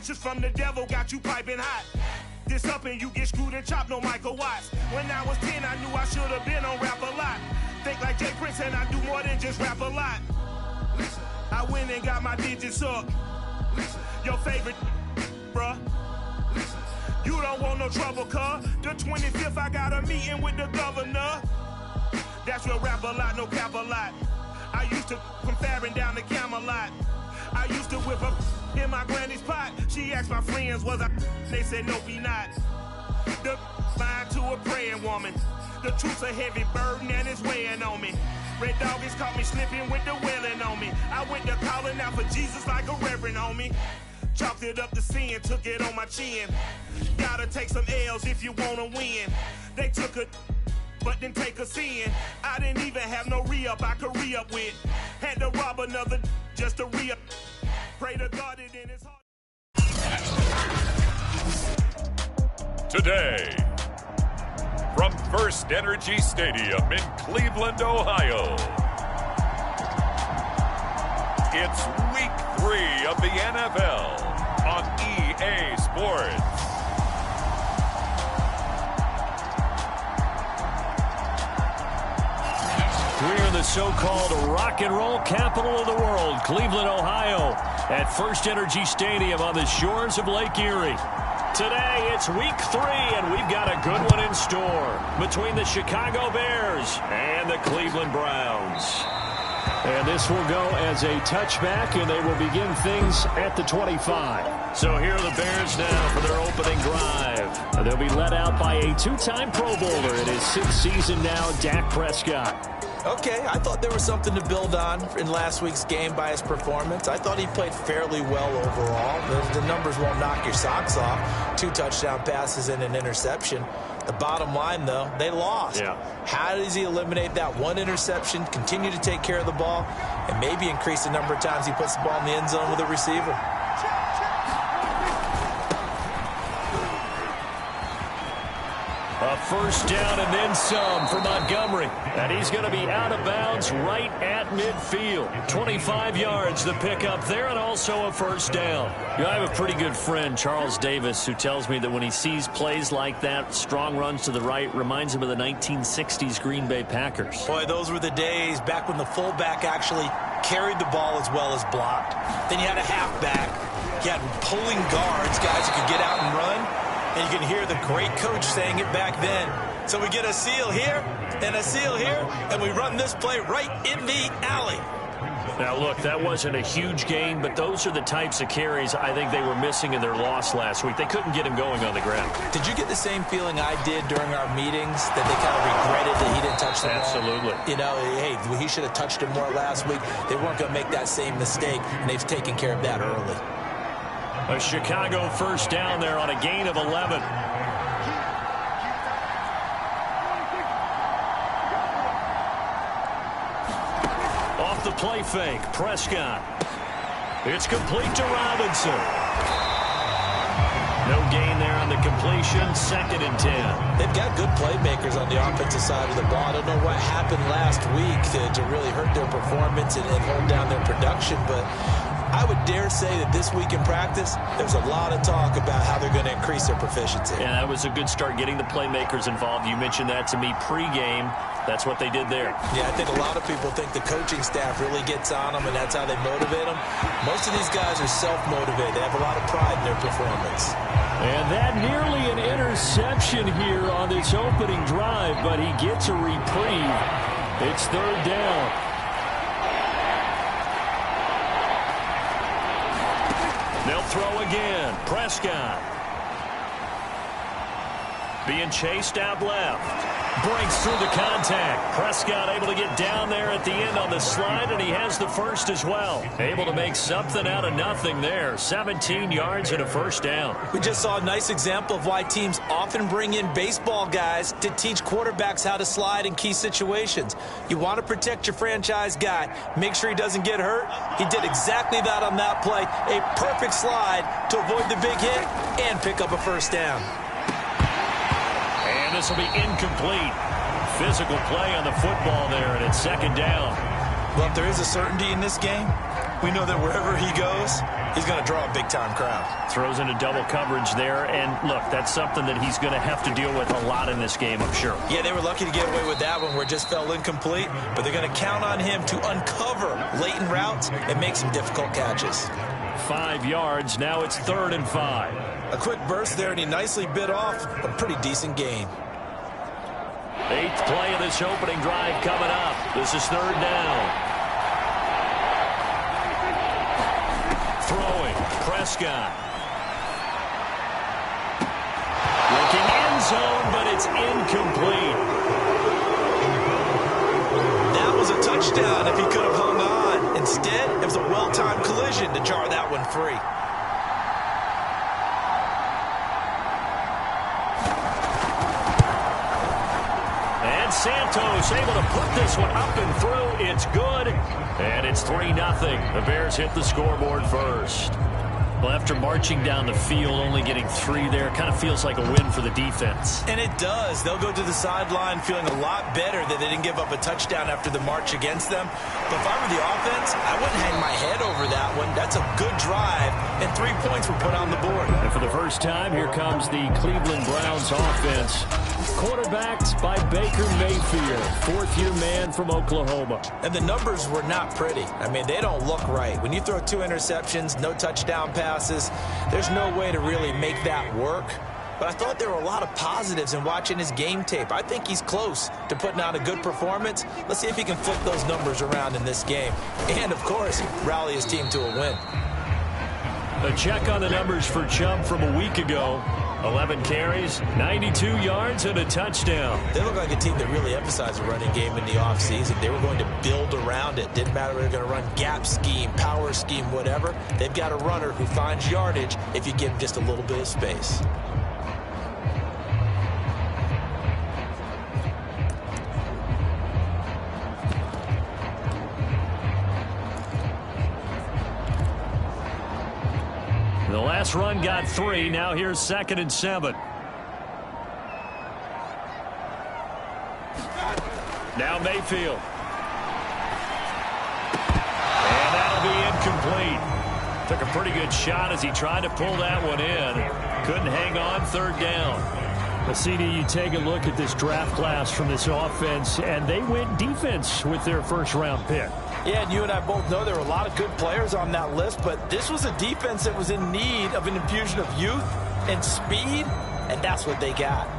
message from the devil got you piping hot. This up and you get screwed and chopped, no Michael Watts. When I was 10, I knew I should have been on Rap a Lot. Think like Jay Prince and I do more than just rap a lot. I went and got my digits up. Your favorite, bruh. You don't want no trouble, cuz. The 25th, I got a meeting with the governor. That's real rap a lot, no cap a lot. I used to from Farron down to Camelot. I used to whip up in my granny's pot. She asked my friends, was I? They said, no, be not. The line to a praying woman. The truth's a heavy burden and it's weighing on me. Red Doggies caught me slipping with the wailing on me. I went to calling out for Jesus like a reverend on me. Chalked it up to sin, took it on my chin. Gotta take some L's if you wanna win. They took a but didn't take a sin. I didn't even have no re-up I could re-up with. Had to rob another just to re-up. Pray to God it in his heart. Today, from First Energy Stadium in Cleveland, Ohio, it's Week 3 of the NFL on EA Sports. We're in the so-called rock and roll capital of the world, Cleveland, Ohio, at First Energy Stadium on the shores of Lake Erie. Today, it's Week 3, and we've got a good one in store between the Chicago Bears and the Cleveland Browns. And this will go as a touchback, and they will begin things at the 25. So here are the Bears now for their opening drive. They'll be led out by a two-time Pro Bowler in his 6th season now, Dak Prescott. Okay, I thought there was something to build on in last week's game by his performance. I thought he played fairly well overall. The numbers won't knock your socks off. 2 touchdown passes and an interception. The bottom line, though, they lost. Yeah. How does he eliminate that one interception, continue to take care of the ball, and maybe increase the number of times he puts the ball in the end zone with a receiver? A first down and then some for Montgomery. And he's going to be out of bounds right at midfield. 25 yards the pickup there, and also a first down. You know, I have a pretty good friend, Charles Davis, who tells me that when he sees plays like that, strong runs to the right, reminds him of the 1960s Green Bay Packers. Boy, those were the days back when the fullback actually carried the ball as well as blocked. Then you had a halfback. You had pulling guards, guys who could get out and run. And you can hear the great coach saying it back then. So we get a seal here and a seal here, and we run this play right in the alley. Now, look, that wasn't a huge gain, but those are the types of carries I think they were missing in their loss last week. They couldn't get him going on the ground. Did you get the same feeling I did during our meetings, that they kind of regretted that he didn't touch the ball? Absolutely. You know, hey, he should have touched it more last week. They weren't going to make that same mistake, and they've taken care of that early. A Chicago first down there on a gain of 11. Off the play fake, Prescott. It's complete to Robinson. No gain there on the completion, 2nd and 10. They've got good playmakers on the offensive side of the ball. I don't know what happened last week to really hurt their performance and hold down their production, but I would dare say that this week in practice, there's a lot of talk about how they're going to increase their proficiency. Yeah, that was a good start, getting the playmakers involved. You mentioned that to me pregame. That's what they did there. Yeah, I think a lot of people think the coaching staff really gets on them, and that's how they motivate them. Most of these guys are self-motivated. They have a lot of pride in their performance. And that nearly an interception here on this opening drive, but he gets a reprieve. It's 3rd down. They'll throw again. Prescott. Being chased out left. Breaks through the contact. Prescott able to get down there at the end on the slide, and he has the first as well. Able to make something out of nothing there. 17 yards and a first down. We just saw a nice example of why teams often bring in baseball guys to teach quarterbacks how to slide in key situations. You want to protect your franchise guy. Make sure he doesn't get hurt. He did exactly that on that play. A perfect slide to avoid the big hit and pick up a first down. And this will be incomplete. Physical play on the football there, and it's 2nd down. Well, if there is a certainty in this game, we know that wherever he goes, he's going to draw a big-time crowd. Throws into double coverage there, and look, that's something that he's going to have to deal with a lot in this game, I'm sure. Yeah, they were lucky to get away with that one where it just fell incomplete, but they're going to count on him to uncover latent routes and make some difficult catches. 5 yards, now it's 3rd and 5. A quick burst there, and he nicely bit off a pretty decent gain. 8th play of this opening drive coming up. This is 3rd down. Throwing, Prescott. Looking end zone, but it's incomplete. That was a touchdown if he could have hung on. Instead, it was a well-timed collision to jar that one free. And Santos able to put this one up and through. It's good. And it's 3-0. The Bears hit the scoreboard first. Well, after marching down the field, only getting 3 there, kind of feels like a win for the defense. And it does. They'll go to the sideline feeling a lot better that they didn't give up a touchdown after the march against them. But if I were the offense, I wouldn't hang my head over that one. That's a good drive, and 3 points were put on the board. And for the first time, here comes the Cleveland Browns offense. Quarterbacked by Baker Mayfield, 4th-year man from Oklahoma. And the numbers were not pretty. I mean, they don't look right. When you throw 2 interceptions, no touchdown passes, there's no way to really make that work. But I thought there were a lot of positives in watching his game tape. I think he's close to putting out a good performance. Let's see if he can flip those numbers around in this game. And, of course, rally his team to a win. A check on the numbers for Chubb from a week ago. 11 carries, 92 yards, and a touchdown. They look like a team that really emphasized the running game in the offseason. They were going to build around it. Didn't matter if they were going to run gap scheme, power scheme, whatever. They've got a runner who finds yardage if you give him just a little bit of space. The last run got 3. Now here's 2nd and 7. Now Mayfield. And that'll be incomplete. Took a pretty good shot as he tried to pull that one in. Couldn't hang on, 3rd down. Well, CD, you take a look at this draft class from this offense, and they went defense with their first-round pick. Yeah, and you and I both know there were a lot of good players on that list, but this was a defense that was in need of an infusion of youth and speed, and that's what they got.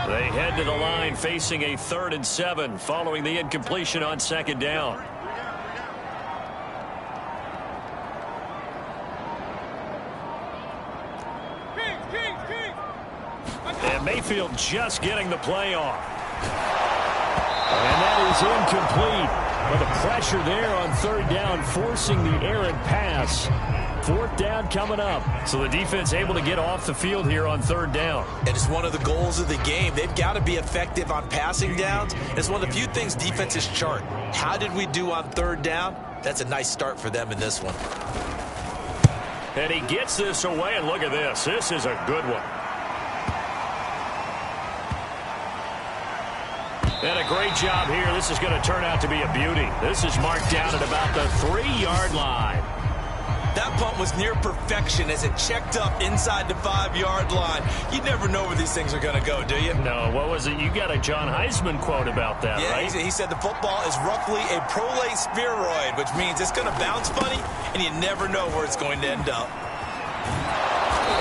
They head to the line facing a 3rd and 7 following the incompletion on 2nd down. And Mayfield just getting the play off. And that is incomplete. But the pressure there on 3rd down, forcing the errant pass. 4th down coming up. So the defense able to get off the field here on 3rd down. And it's one of the goals of the game. They've got to be effective on passing downs. It's one of the few things defenses chart. How did we do on 3rd down? That's a nice start for them in this one. And he gets this away, and look at this. This is a good one. And a great job here. This is going to turn out to be a beauty. This is marked down at about the 3-yard line. That punt was near perfection as it checked up inside the 5-yard line. You never know where these things are going to go, do you? No, what was it? You got a John Heisman quote about that, right? Yeah, he said the football is roughly a prolate spheroid, which means it's going to bounce funny, and you never know where it's going to end up.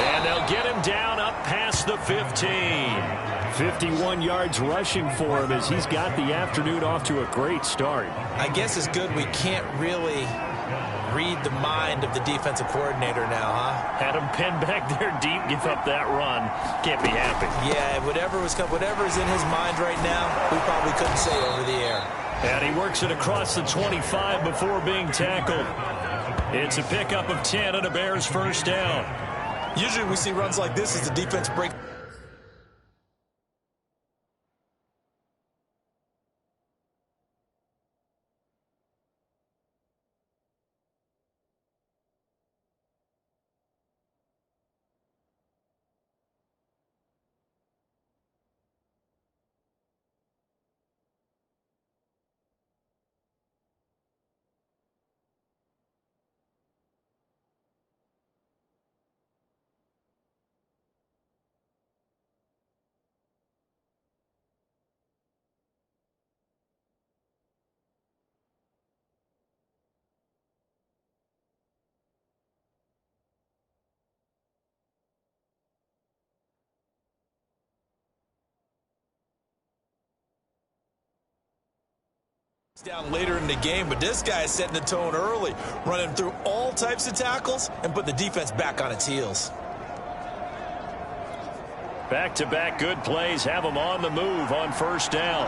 And they'll get him down up past the 15. 51 yards rushing for him as he's got the afternoon off to a great start. I guess it's good we can't really read the mind of the defensive coordinator now, huh? Had him pinned back there deep, give up that run. Can't be happy. Yeah, whatever is in his mind right now, we probably couldn't say over the air. And he works it across the 25 before being tackled. It's a pickup of 10 and a Bears 1st down. Usually we see runs like this as the defense breaks. Down later in the game, but this guy is setting the tone early, running through all types of tackles and put the defense back on its heels. Back-to-back good plays have them on the move on first down.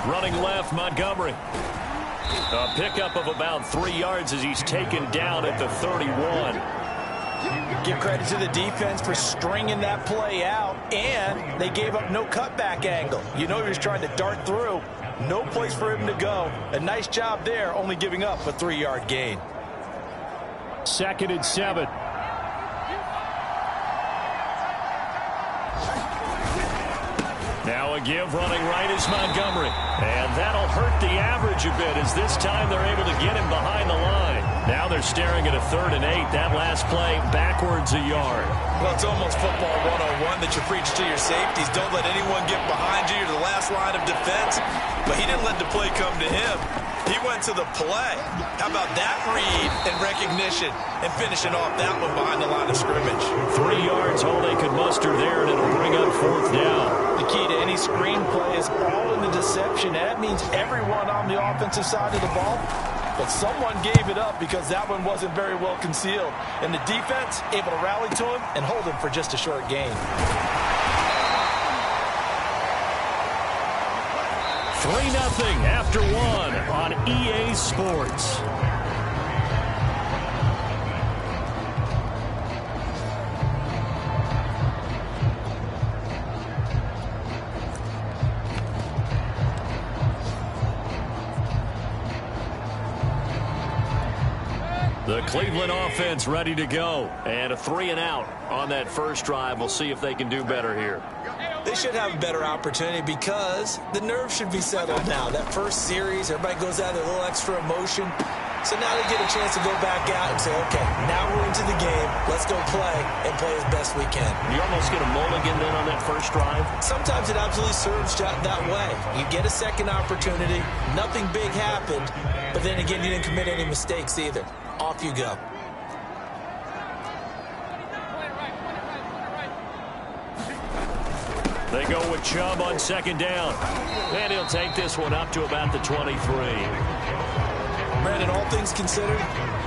Running left, Montgomery. A pickup of about 3 yards as he's taken down at the 31. Give credit to the defense for stringing that play out, and they gave up no cutback angle. You know he was trying to dart through. No place for him to go. A nice job there, only giving up a 3-yard gain. 2nd and 7. Now a give running right is Montgomery. And that'll hurt the average a bit as this time they're able to get him behind the line. Now they're staring at a 3rd and 8. That last play backwards a yard. Well, it's almost football 101 that you preach to your safeties. Don't let anyone get behind you. You're the last line of defense. But he didn't let the play come to him. He went to the play. How about that read and recognition and finishing off that one behind the line of scrimmage? 3 yards, all they could muster there, and it'll bring up 4th down. The key to any screenplay is all in the deception. That means everyone on the offensive side of the ball. But someone gave it up because that one wasn't very well concealed. And the defense able to rally to him and hold him for just a short gain. 3-0 after 1 on EA Sports. The Cleveland offense ready to go. And a 3-and-out on that first drive. We'll see if they can do better here. They should have a better opportunity because the nerves should be settled now. That first series, everybody goes out with a little extra emotion. So now they get a chance to go back out and say, okay, now we're into the game. Let's go play and play as best we can. You almost get a mulligan then on that first drive? Sometimes it absolutely serves that way. You get a second opportunity. Nothing big happened. But then again, you didn't commit any mistakes either. Off you go. They go with Chubb on 2nd down. And he'll take this one up to about the 23. Brandon, all things considered,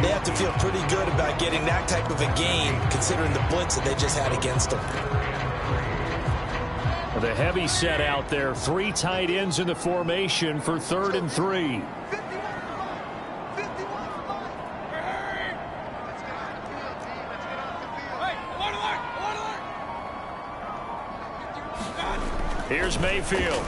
they have to feel pretty good about getting that type of a gain considering the blitz that they just had against them. The heavy set out there. 3 tight ends in the formation for 3rd and 3. Here's Mayfield.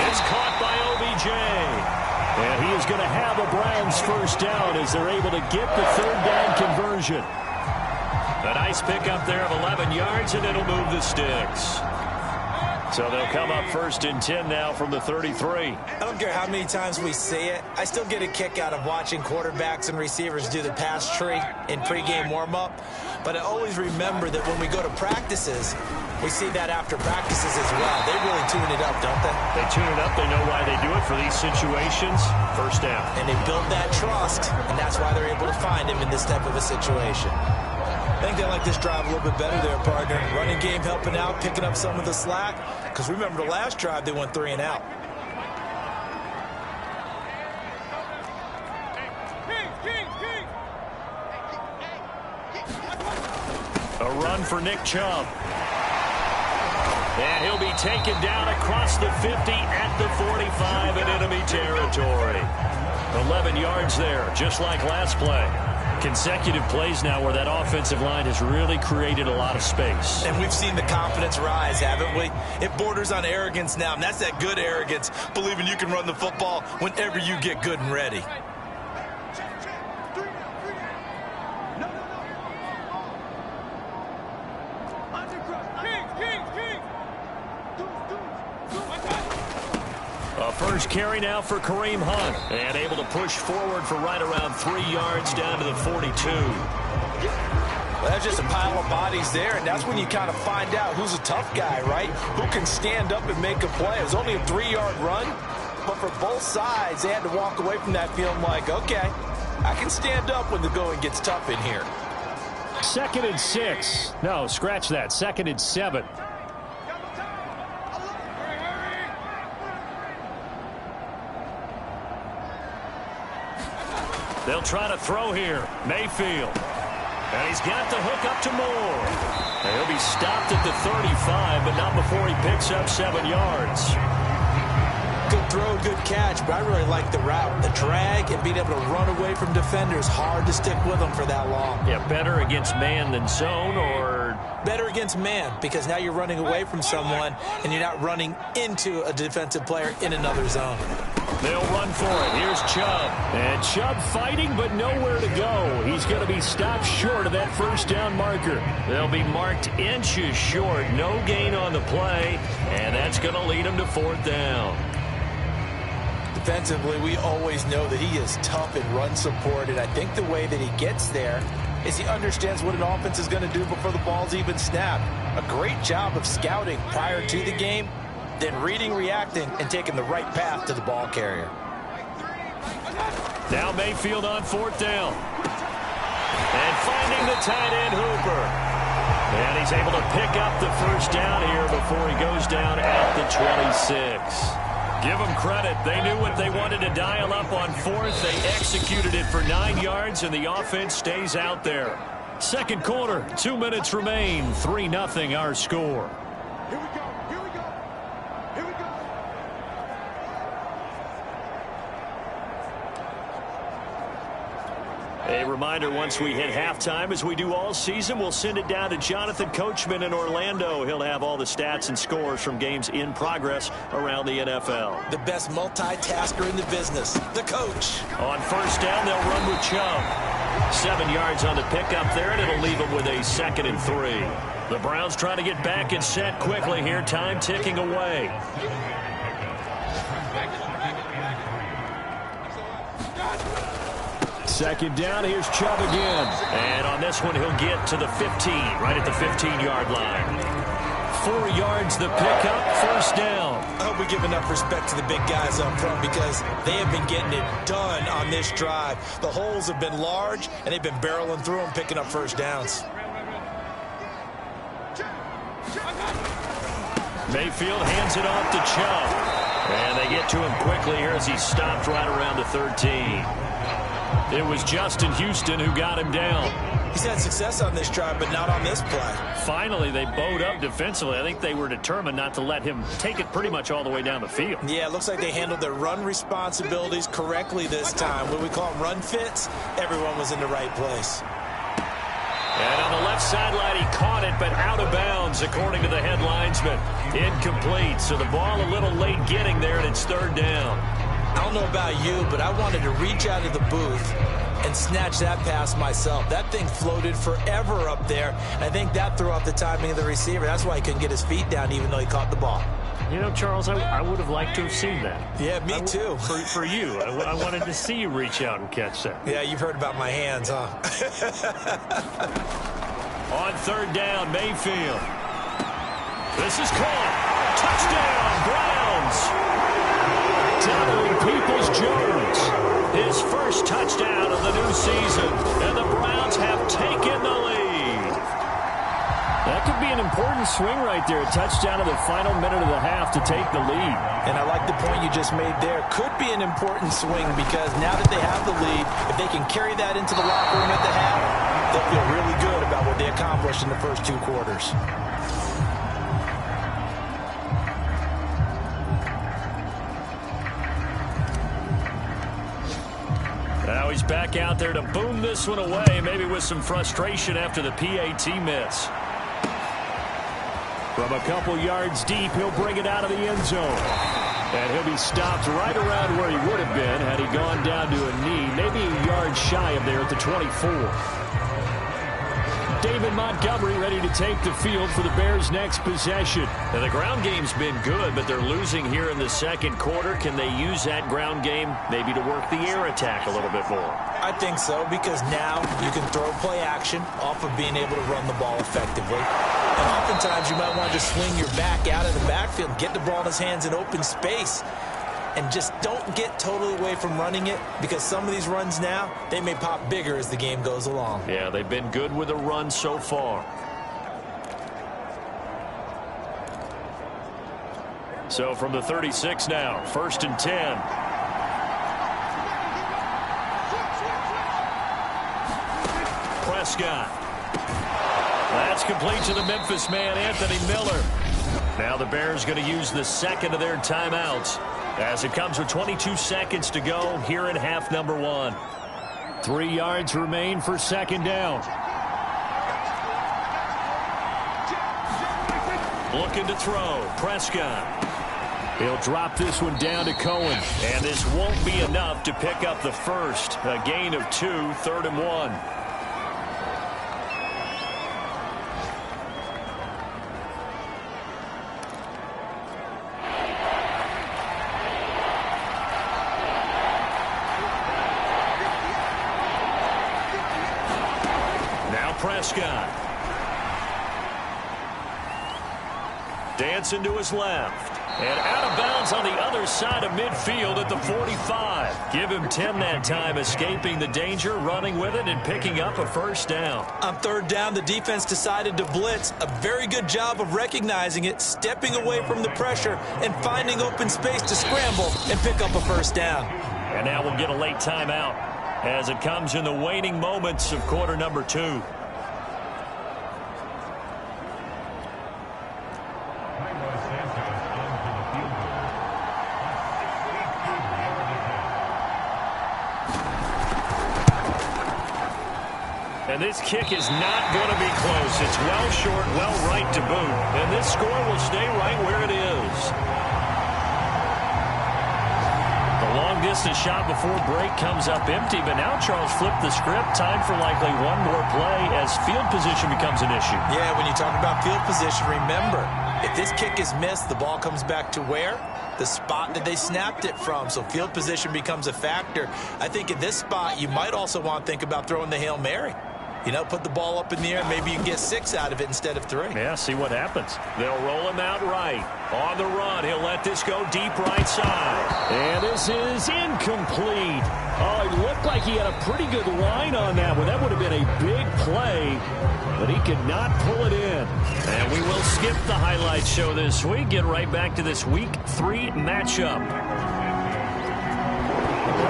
It's caught by OBJ. And he is going to have a Browns first down as they're able to get the 3rd down conversion. A nice pickup there of 11 yards, and it'll move the sticks. So they'll come up 1st and 10 now from the 33. I don't care how many times we see it. I still get a kick out of watching quarterbacks and receivers do the pass tree in pregame warm-up. But I always remember that when we go to practices, we see that after practices as well. They really tune it up, don't they? They tune it up. They know why they do it for these situations. First down. And they build that trust, and that's why they're able to find him in this type of a situation. I think they like this drive a little bit better there, partner. Running game helping out, picking up some of the slack. Because remember the last drive, they went 3-and-out. A run for Nick Chubb. And he'll be taken down across the 50 at the 45 in enemy territory. 11 yards there, just like last play. Consecutive plays now where that offensive line has really created a lot of space. And we've seen the confidence rise, haven't we? It borders on arrogance now, and that's that good arrogance, believing you can run the football whenever you get good and ready. First carry now for Kareem Hunt. And able to push forward for right around 3 yards down to the 42. Well, that's just a pile of bodies there, and that's when you kind of find out who's a tough guy, right? Who can stand up and make a play. It was only a 3-yard run, but for both sides, they had to walk away from that feeling like, okay, I can stand up when the going gets tough in here. 2nd and 6. No, scratch that. 2nd and 7. They'll try to throw here. Mayfield. And he's got the hook up to Moore. And he'll be stopped at the 35, but not before he picks up 7 yards. Good throw, good catch, but I really like the route. The drag and being able to run away from defenders. Hard to stick with them for that long. Yeah, better against man than zone, or? Better against man, because now you're running away from someone and you're not running into a defensive player in another zone. They'll run for it. Here's Chubb. And Chubb fighting, but nowhere to go. He's going to be stopped short of that first down marker. They'll be marked inches short. No gain on the play, and that's going to lead them to 4th down. Defensively, we always know that he is tough in run support, and I think the way that he gets there is he understands what an offense is going to do before the ball's even snapped. A great job of scouting prior to the game, then reading, reacting, and taking the right path to the ball carrier. Now Mayfield on 4th down. And finding the tight end, Hooper. And he's able to pick up the first down here before he goes down at the 26. Give them credit. They knew what they wanted to dial up on 4th. They executed it for 9 yards, and the offense stays out there. Second quarter, 2 minutes remain. 3-0 our score. Here we go. Here we go. Here we go. A reminder, once we hit halftime, as we do all season, we'll send it down to Jonathan Coachman in Orlando. He'll have all the stats and scores from games in progress around the NFL. The best multitasker in the business, the coach. On first down, they'll run with Chubb. 7 yards on the pickup there, and it'll leave them with a 2nd and 3. The Browns trying to get back and set quickly here. Time ticking away. Second down, here's Chubb again. And on this one, he'll get to the 15, right at the 15-yard line. 4 yards the pickup, first down. I hope we give enough respect to the big guys up front because they have been getting it done on this drive. The holes have been large, and they've been barreling through them, picking up first downs. Mayfield hands it off to Chubb. And they get to him quickly here as he's stopped right around the 13. It was Justin Houston who got him down. He's had success on this drive, but not on this play. Finally, they bowed up defensively. I think they were determined not to let him take it pretty much all the way down the field. Yeah, it looks like they handled their run responsibilities correctly this time. When we call them run fits, everyone was in the right place. And on the left sideline, he caught it, but out of bounds, according to the head linesman. Incomplete, so the ball a little late getting there, and it's 3rd down. I don't know about you, but I wanted to reach out of the booth and snatch that pass myself. That thing floated forever up there. I think that threw off the timing of the receiver. That's why he couldn't get his feet down even though he caught the ball. You know, Charles, I would have liked to have seen that. Yeah, me too. For you. I wanted to see you reach out and catch that. Yeah, you've heard about my hands, huh? On 3rd down, Mayfield. This is caught. Touchdown, Browns. Donovan Peoples-Jones, his first touchdown of the new season, and the Browns have taken the lead. That could be an important swing right there, a touchdown in the final minute of the half to take the lead. And I like the point you just made there. Could be an important swing because now that they have the lead, if they can carry that into the locker room at the half, they'll feel really good about what they accomplished in the first 2 quarters. Now he's back out there to boom this one away, maybe with some frustration after the PAT miss. From a couple yards deep, he'll bring it out of the end zone. And he'll be stopped right around where he would have been had he gone down to a knee, maybe a yard shy of there at the 24. David Montgomery ready to take the field for the Bears' next possession. Now, the ground game's been good, but they're losing here in the second quarter. Can they use that ground game maybe to work the air attack a little bit more? I think so, because now you can throw play action off of being able to run the ball effectively. And oftentimes you might want to just swing your back out of the backfield, get the ball in his hands in open space, and just don't get totally away from running it, because some of these runs now, they may pop bigger as the game goes along. Yeah, they've been good with the run so far. So from the 36 now, 1st and 10. Prescott. That's complete to the Memphis man, Anthony Miller. Now the Bears going to use the second of their timeouts as it comes with 22 seconds to go here in half number 1. 3 yards remain for second down. Looking to throw. Prescott. He'll drop this one down to Cohen. And this won't be enough to pick up the first. A gain of 2, 3rd and 1. Prescott. Dancing to his left. And out of bounds on the other side of midfield at the 45. Give him 10 that time, escaping the danger, running with it, and picking up a first down. On 3rd down, the defense decided to blitz. A very good job of recognizing it, stepping away from the pressure, and finding open space to scramble and pick up a first down. And now we'll get a late timeout as it comes in the waning moments of quarter number 2. And this kick is not going to be close. It's well short, well right to boot. And this score will stay right where it is. The long-distance shot before break comes up empty, but now Charles flipped the script. Time for likely one more play as field position becomes an issue. Yeah, when you talk about field position, remember, if this kick is missed, the ball comes back to where? The spot that they snapped it from. So field position becomes a factor. I think at this spot, you might also want to think about throwing the Hail Mary. You know, put the ball up in the air, maybe you can get 6 out of it instead of 3. Yeah, see what happens. They'll roll him out right. On the run, he'll let this go deep right side. And this is incomplete. Oh, it looked like he had a pretty good line on that one. That would have been a big play, but he could not pull it in. And we will skip the highlight show this week. Get right back to this Week 3 matchup.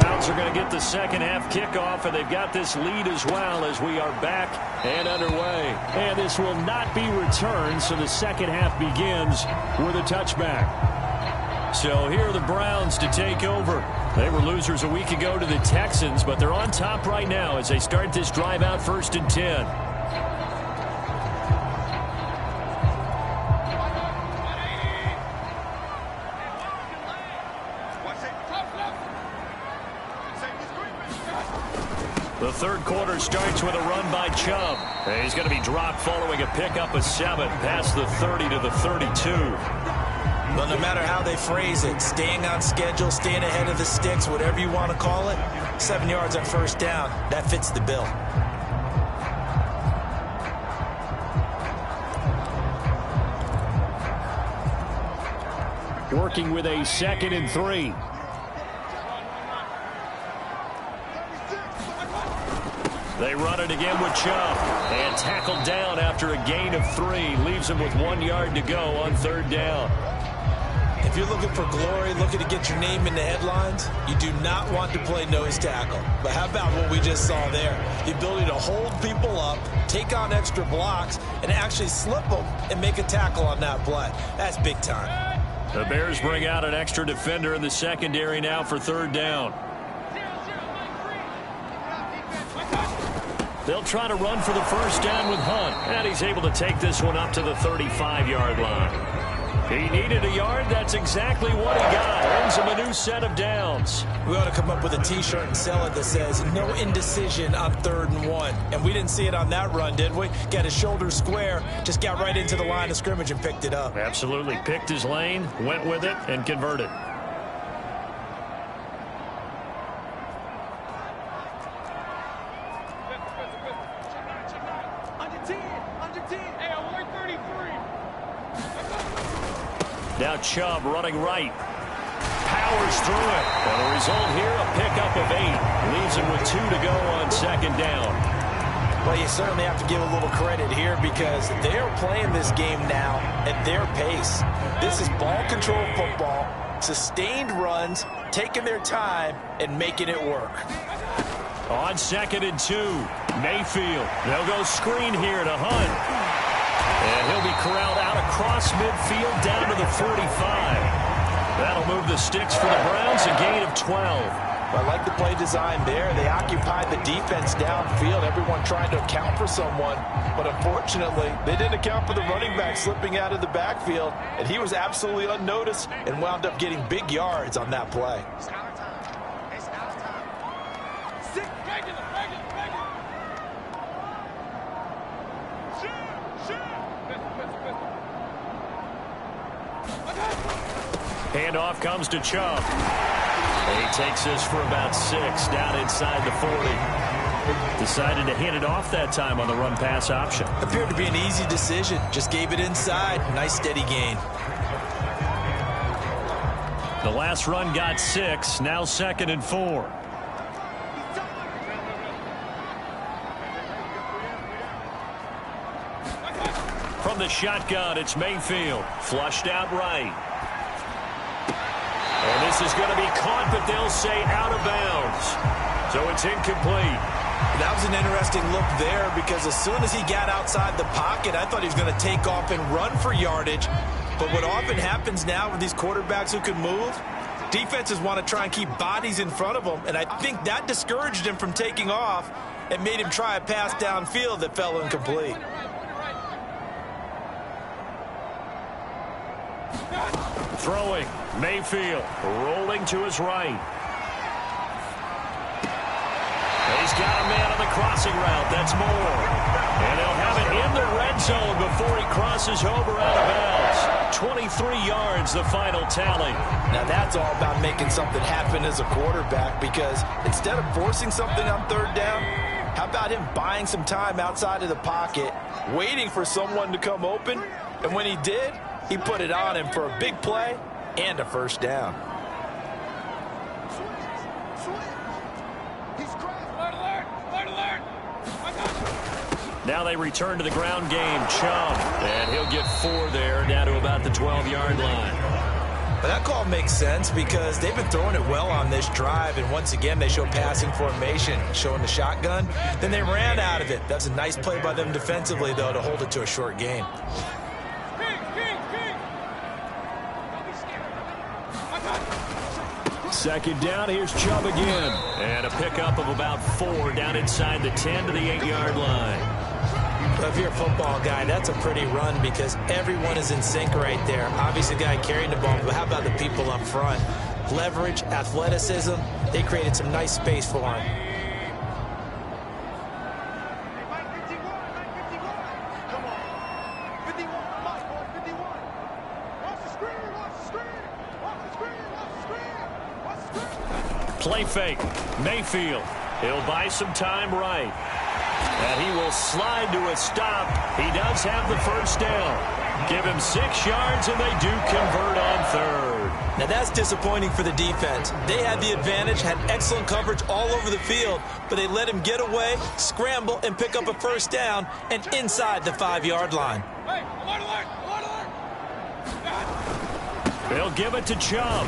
Browns are going to get the second half kickoff, and they've got this lead as well as we are back and underway. And this will not be returned, so the second half begins with a touchback. So here are the Browns to take over. They were losers a week ago to the Texans, but they're on top right now as they start this drive out 1st and 10. The third quarter starts with a run by Chubb. And he's going to be dropped following a pickup of 7 past the 30 to the 32. Well, no matter how they phrase it, staying on schedule, staying ahead of the sticks, whatever you want to call it, 7 yards on first down, that fits the bill. Working with a 2nd and 3. They run it again with Chubb. And tackled down after a gain of 3. Leaves him with 1 yard to go on 3rd down. If you're looking for glory, looking to get your name in the headlines, you do not want to play nose tackle. But how about what we just saw there? The ability to hold people up, take on extra blocks, and actually slip them and make a tackle on that play. That's big time. The Bears bring out an extra defender in the secondary now for 3rd down. They'll try to run for the first down with Hunt. And he's able to take this one up to the 35-yard line. He needed a yard. That's exactly what he got. Earns him a new set of downs. We ought to come up with a T-shirt and sell it that says, no indecision on 3rd and 1. And we didn't see it on that run, did we? Got his shoulders square, just got right into the line of scrimmage and picked it up. Absolutely. Picked his lane, went with it, and converted. Now Chubb running right. Powers through it. And the result here, a pickup of 8. Leaves him with 2 to go on 2nd down. Well, you certainly have to give a little credit here because they are playing this game now at their pace. This is ball control football, sustained runs, taking their time, and making it work. On 2nd and 2. Mayfield. They'll go screen here to Hunt. And he'll be corralled out across midfield down to the 45. That'll move the sticks for the Browns, a gain of 12. I like the play design there. They occupied the defense downfield, everyone trying to account for someone. But unfortunately, they didn't account for the running back slipping out of the backfield. And he was absolutely unnoticed and wound up getting big yards on that play. Handoff comes to Chubb. He takes this for about 6 down inside the 40. Decided to hand it off that time on the run-pass option. Appeared to be an easy decision. Just gave it inside. Nice steady gain. The last run got 6. Now 2nd and 4. From the shotgun, it's Mayfield. Flushed out right. And this is going to be caught, but they'll say out of bounds. So it's incomplete. That was an interesting look there because as soon as he got outside the pocket, I thought he was going to take off and run for yardage. But what often happens now with these quarterbacks who can move, defenses want to try and keep bodies in front of them. And I think that discouraged him from taking off and made him try a pass downfield that fell incomplete. Throwing, Mayfield, rolling to his right. He's got a man on the crossing route. That's Moore. And they'll have it in the red zone before he crosses over out of bounds. 23 yards, the final tally. Now that's all about making something happen as a quarterback, because instead of forcing something on 3rd down, how about him buying some time outside of the pocket, waiting for someone to come open, and when he did, he put it on him for a big play and a 1st down. Now they return to the ground game. Chubb, and he'll get 4 there, down to about the 12-yard line. But that call makes sense because they've been throwing it well on this drive, and once again they show passing formation, showing the shotgun. Then they ran out of it. That's a nice play by them defensively, though, to hold it to a short gain. Second down, here's Chubb again. And a pickup of about 4 down inside the 10 to the 8-yard line. Well, if you're a football guy, that's a pretty run because everyone is in sync right there. Obviously, the guy carrying the ball, but how about the people up front? Leverage, athleticism, they created some nice space for him. Play fake. Mayfield. He'll buy some time right. And he will slide to a stop. He does have the 1st down. Give him 6 yards, and they do convert on 3rd. Now that's disappointing for the defense. They had the advantage, had excellent coverage all over the field, but they let him get away, scramble, and pick up a 1st down, and inside the 5-yard line. They'll give it to Chubb.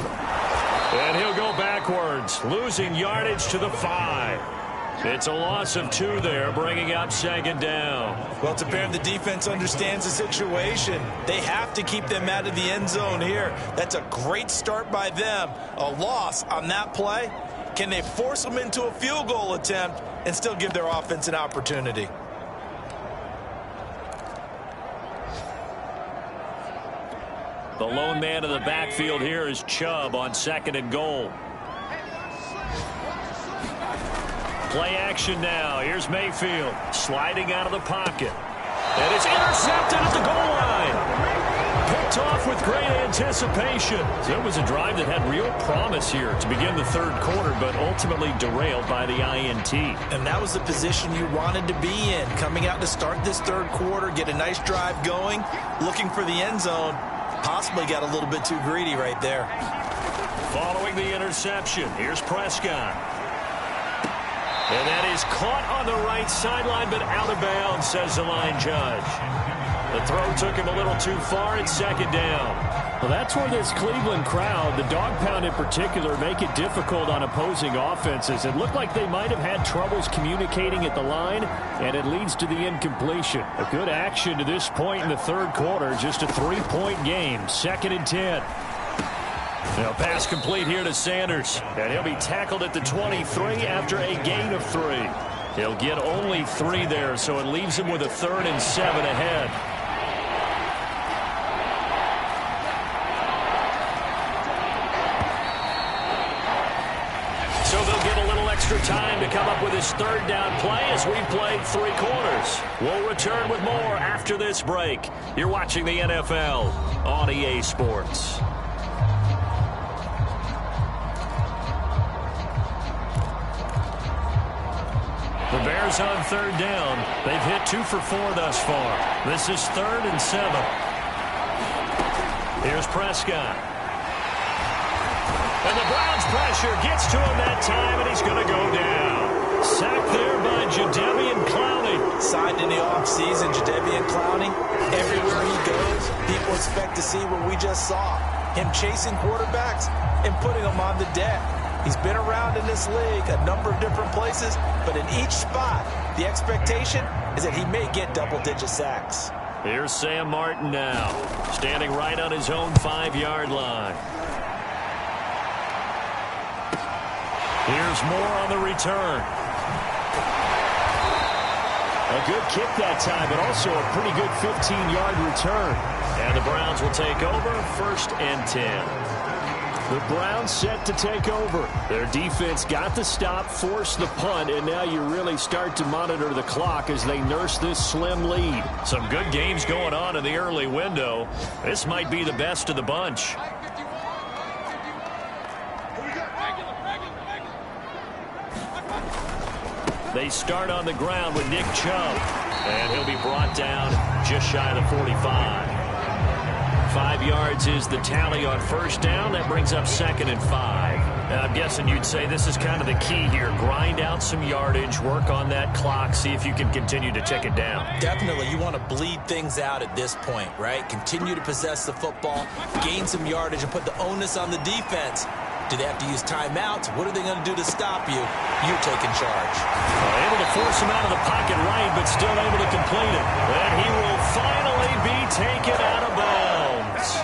And he'll go backwards, losing yardage to the 5. It's a loss of 2 there, bringing up 2nd down. Well, it's apparent the defense understands the situation. They have to keep them out of the end zone here. That's a great start by them. A loss on that play. Can they force them into a field goal attempt and still give their offense an opportunity? The lone man in the backfield here is Chubb on 2nd and goal. Play action now. Here's Mayfield sliding out of the pocket. And it's intercepted at the goal line. Picked off with great anticipation. So it was a drive that had real promise here to begin the 3rd quarter, but ultimately derailed by the INT. And that was the position you wanted to be in. Coming out to start this 3rd quarter, get a nice drive going, looking for the end zone. Possibly got a little bit too greedy right there. Following the interception, here's Prescott. And that is caught on the right sideline, but out of bounds, says the line judge. The throw took him a little too far. It's second down. Well, that's where this Cleveland crowd, the dog pound in particular, make it difficult on opposing offenses. It looked like they might have had troubles communicating at the line, and it leads to the incompletion. A good action to this point in the third quarter. Just a 3-point game. 2nd and 10. Now pass complete here to Sanders, and he'll be tackled at the 23 after a gain of 3. He'll get only 3 there, so it leaves him with a 3rd and 7 ahead. So they'll get a little extra time to come up with his 3rd down play as we've played 3 quarters. We'll return with more after this break. You're watching the NFL on EA Sports. The Bears on 3rd down. They've hit 2 for 4 thus far. This is 3rd and 7. Here's Prescott. And the Browns pressure gets to him that time, and he's going to go down. Sacked there by Jadeveon Clowney. Signed in the offseason, Jadeveon Clowney. Everywhere he goes, people expect to see what we just saw. Him chasing quarterbacks and putting them on the deck. He's been around in this league a number of different places, but in each spot, the expectation is that he may get double-digit sacks. Here's Sam Martin now, standing right on his own 5-yard line. Here's Moore on the return. A good kick that time, but also a pretty good 15-yard return. And the Browns will take over, 1st and 10. The Browns set to take over. Their defense got the stop, forced the punt, and now you really start to monitor the clock as they nurse this slim lead. Some good games going on in the early window. This might be the best of the bunch. They start on the ground with Nick Chubb, and he'll be brought down just shy of the 45. 5 yards is the tally on 1st down. That brings up 2nd and 5. Now, I'm guessing you'd say this is kind of the key here. Grind out some yardage, work on that clock, see if you can continue to tick it down. Definitely. You want to bleed things out at this point, right? Continue to possess the football, gain some yardage, and put the onus on the defense. Do they have to use timeouts? What are they going to do to stop you? You're taking charge. Able to force him out of the pocket right, but still able to complete it. And he will finally be taken out of bounds.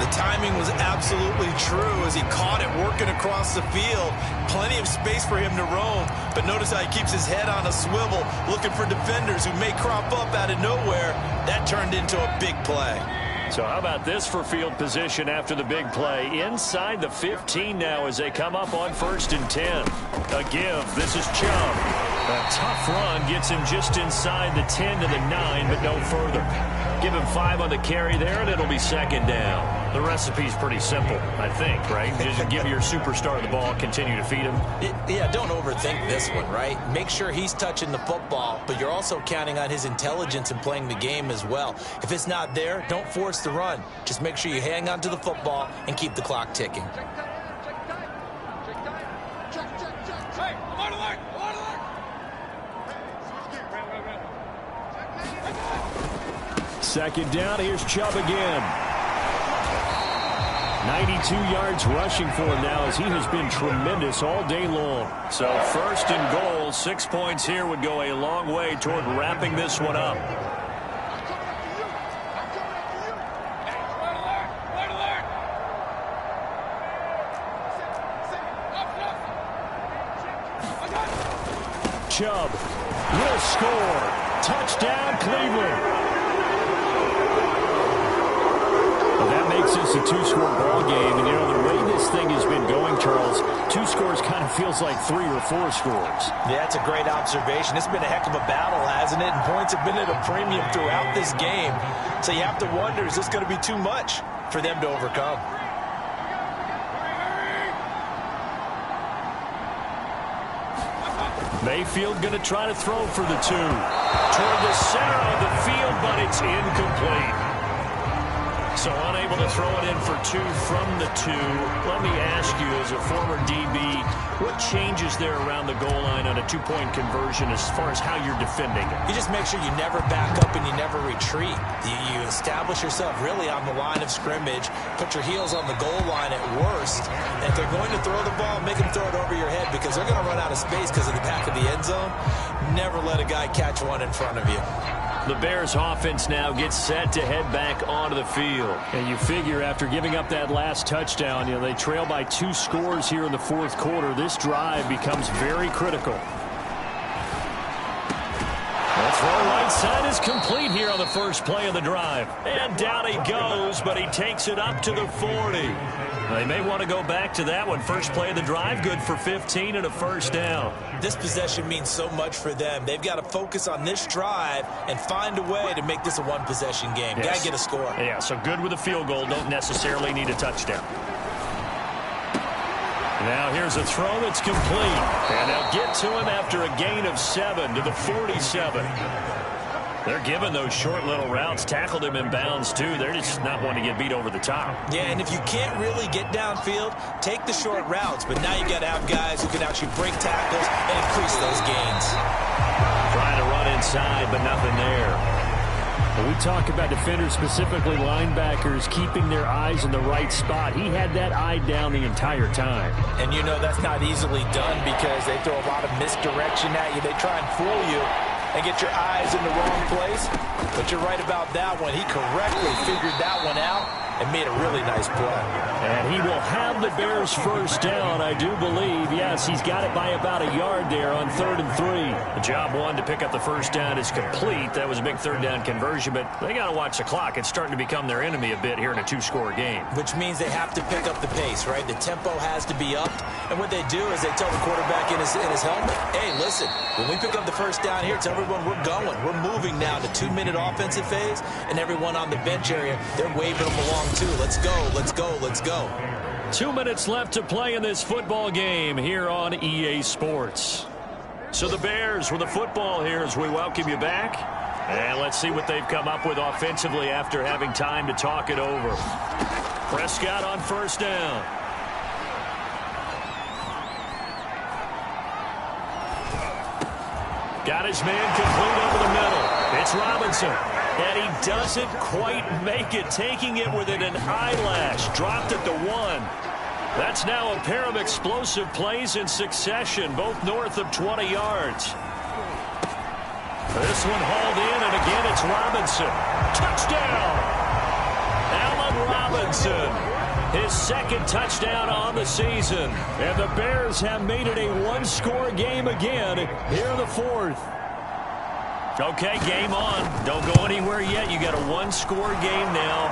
The timing was absolutely true as he caught it working across the field. Plenty of space for him to roam, but notice how he keeps his head on a swivel, looking for defenders who may crop up out of nowhere. That turned into a big play. So how about this for field position after the big play? Inside the 15 now as they come up on 1st and 10. A give. This is Chubb. A tough run gets him just inside the 10 to the 9, but no further. Give him 5 on the carry there, and it'll be 2nd down. The recipe's pretty simple, I think, right? Just give your superstar the ball, continue to feed him. Yeah, don't overthink this one, right? Make sure he's touching the football, but you're also counting on his intelligence in playing the game as well. If it's not there, don't force the run. Just make sure you hang on to the football and keep the clock ticking. Second down, here's Chubb again. 92 yards rushing for him now as he has been tremendous all day long. So 1st and goal, 6 points here would go a long way toward wrapping this one up. Chubb will score. Touchdown, Cleveland. That makes this a 2-score ball game, and you know the way this thing has been going, Charles, 2 scores kind of feels like 3 or 4 scores. Yeah, that's a great observation. It's been a heck of a battle, hasn't it? And points have been at a premium throughout this game. So you have to wonder, is this going to be too much for them to overcome? Mayfield going to try to throw for the 2. Toward the center of the field, but it's incomplete. So unable to throw it in for 2 from the 2. Let me ask you, as a former DB, what changes there around the goal line on a two-point conversion as far as how you're defending it? You just make sure you never back up and you never retreat. You establish yourself really on the line of scrimmage, put your heels on the goal line at worst. And if they're going to throw the ball, make them throw it over your head because they're going to run out of space because of the back of the end zone. Never let a guy catch one in front of you. The Bears offense now gets set to head back onto the field. And you figure after giving up that last touchdown, they trail by 2 scores here in the fourth quarter. This drive becomes very critical. The throw right side is complete here on the first play of the drive. And down he goes, but he takes it up to the 40. They may want to go back to that one. First play of the drive, good for 15 and a first down. This possession means so much for them. They've got to focus on this drive and find a way to make this a one-possession game. Yes. Got to get a score. Yeah, so good with a field goal. Don't necessarily need a touchdown. Now here's a throw that's complete. And they'll get to him after a gain of 7 to the 47. They're giving those short little routes. Tackled him in bounds, too. They're just not wanting to get beat over the top. Yeah, and if you can't really get downfield, take the short routes. But now you got to have guys who can actually break tackles and increase those gains. Trying to run inside, but nothing there. When we talk about defenders, specifically linebackers, keeping their eyes in the right spot, he had that eye down the entire time. And you know that's not easily done because they throw a lot of misdirection at you. They try and fool you and get your eyes in the wrong place. But you're right about that one. He correctly figured that one out and made a really nice play. And he will have the Bears first down, I do believe. Yes, he's got it by about a yard there on 3rd and 3. The job one to pick up the first down is complete. That was a big third down conversion, but they got to watch the clock. It's starting to become their enemy a bit here in a 2-score game. Which means they have to pick up the pace, right? The tempo has to be upped. And what they do is they tell the quarterback in his helmet, hey, listen, when we pick up the first down here, tell everyone we're going. We're moving now to 2-minute offensive phase, and everyone on the bench area, they're waving them along too. Let's go, let's go, let's go. 2 minutes left to play in this football game here on EA Sports. So the Bears with the football here as we welcome you back. And let's see what they've come up with offensively after having time to talk it over. Prescott on first down. Got his man complete over the middle. It's Robinson. And he doesn't quite make it, taking it within an eyelash. Dropped at the 1. That's now a pair of explosive plays in succession, both north of 20 yards. This one hauled in, and again it's Robinson. Touchdown! Allen Robinson. His second touchdown on the season. And the Bears have made it a 1-score game again here in the 4th. Okay, game on. Don't go anywhere yet. You got a 1-score game now.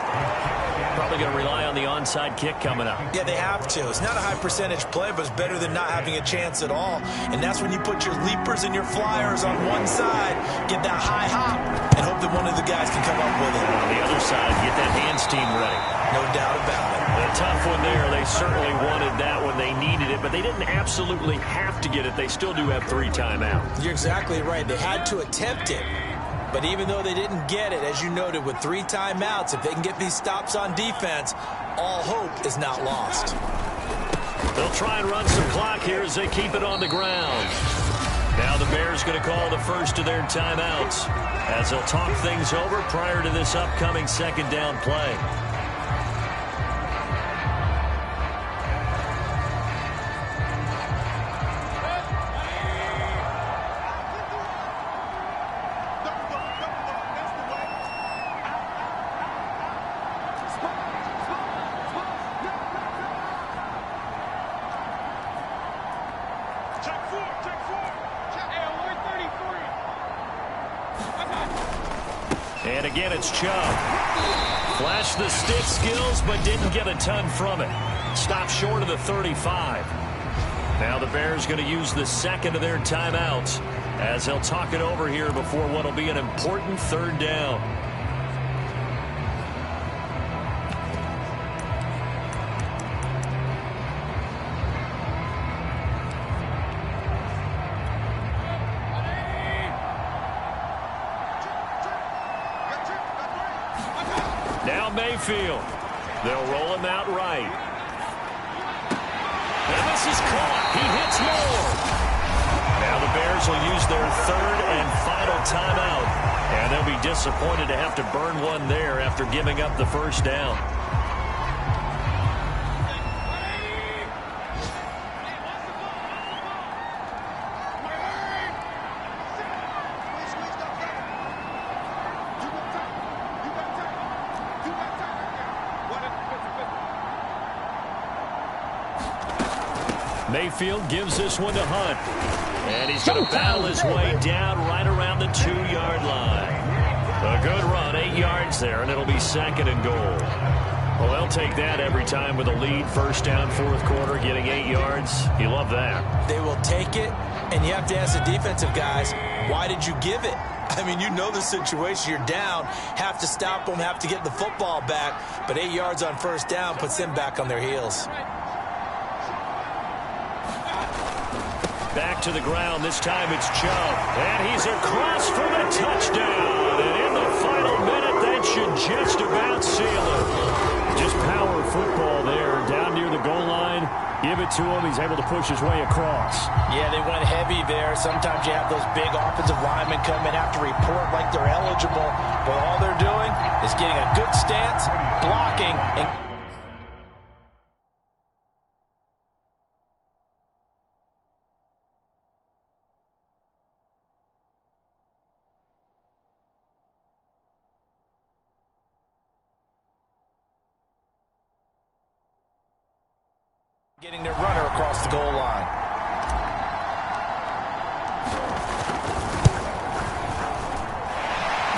Probably going to rely on the onside kick coming up. Yeah, they have to. It's not a high percentage play, but it's better than not having a chance at all. And that's when you put your leapers and your flyers on one side, get that high hop, and hope that one of the guys can come up with it. On the other side, get that hands team ready. No doubt about it. A tough one there. They certainly wanted that when they needed it, but they didn't absolutely have to get it. They still do have 3 timeouts. You're exactly right. They had to attempt it. But even though they didn't get it, as you noted, with 3 timeouts, if they can get these stops on defense, all hope is not lost. They'll try and run some clock here as they keep it on the ground. Now the Bears going to call the first of their timeouts as they'll talk things over prior to this upcoming second down play. And again, it's Chubb. Flashed the stick skills, but didn't get a ton from it. Stopped short of the 35. Now the Bears going to use the second of their timeouts as they'll talk it over here before what will be an important third down. Now Mayfield. They'll roll him out right. And this is caught. He hits Moore. Steelers will use their third and final timeout. And they'll be disappointed to have to burn one there after giving up the first down. Mayfield gives this one to Hunt. And he's going to battle his way down right around the 2-yard line. A good run, 8 yards there, and it'll be 2nd and goal. Well, they'll take that every time with a lead. First down, 4th quarter, getting 8 yards. You love that. They will take it, and you have to ask the defensive guys, why did you give it? I mean, you know the situation. You're down, have to stop them, have to get the football back. But 8 yards on first down puts them back on their heels. Back to the ground. This time it's Chubb. And he's across for the touchdown. And in the final minute, that should just about seal it. Just power football there. Down near the goal line. Give it to him. He's able to push his way across. Yeah, they went heavy there. Sometimes you have those big offensive linemen come in, have to report like they're eligible. But all they're doing is getting a good stance, blocking, and getting their runner across the goal line.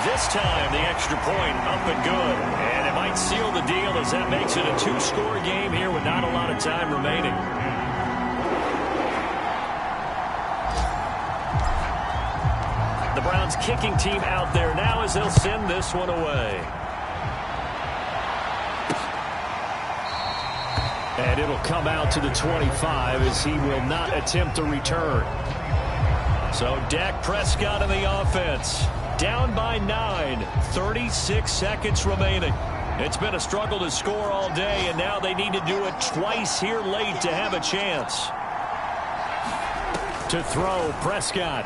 This time, the extra point up and good. And it might seal the deal as that makes it a 2-score game here with not a lot of time remaining. The Browns kicking team out there now as they'll send this one away. And it'll come out to the 25 as he will not attempt a return. So Dak Prescott in the offense. Down by 9. 36 seconds remaining. It's been a struggle to score all day, and now they need to do it twice here late to have a chance. To throw, Prescott.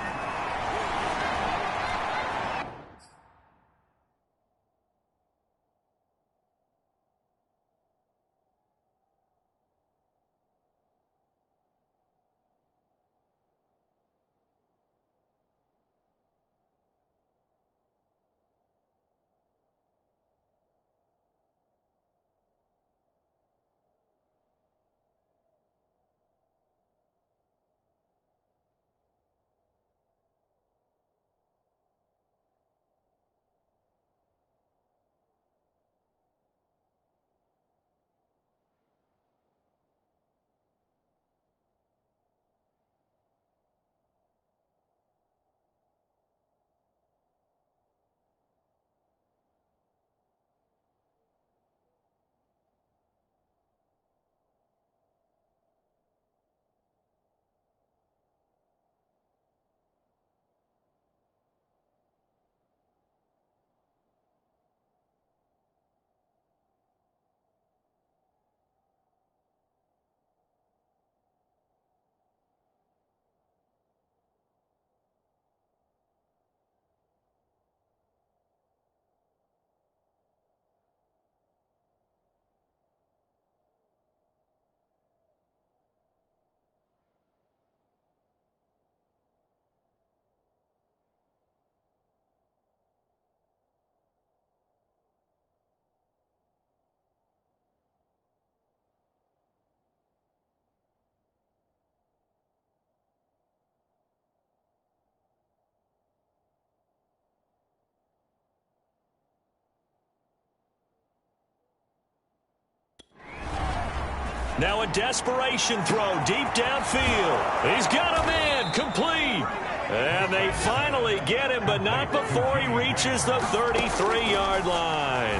Now a desperation throw deep downfield. He's got him in, complete. And they finally get him, but not before he reaches the 33-yard line.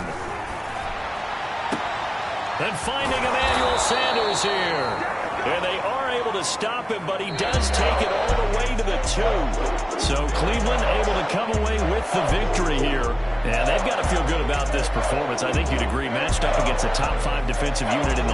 And finding Emmanuel Sanders here. And they are able to stop him, but he does take it all the way to the 2. So Cleveland able to come away with the victory here. And they've got to feel good about this performance. I think you'd agree, matched up against a top 5 defensive unit in the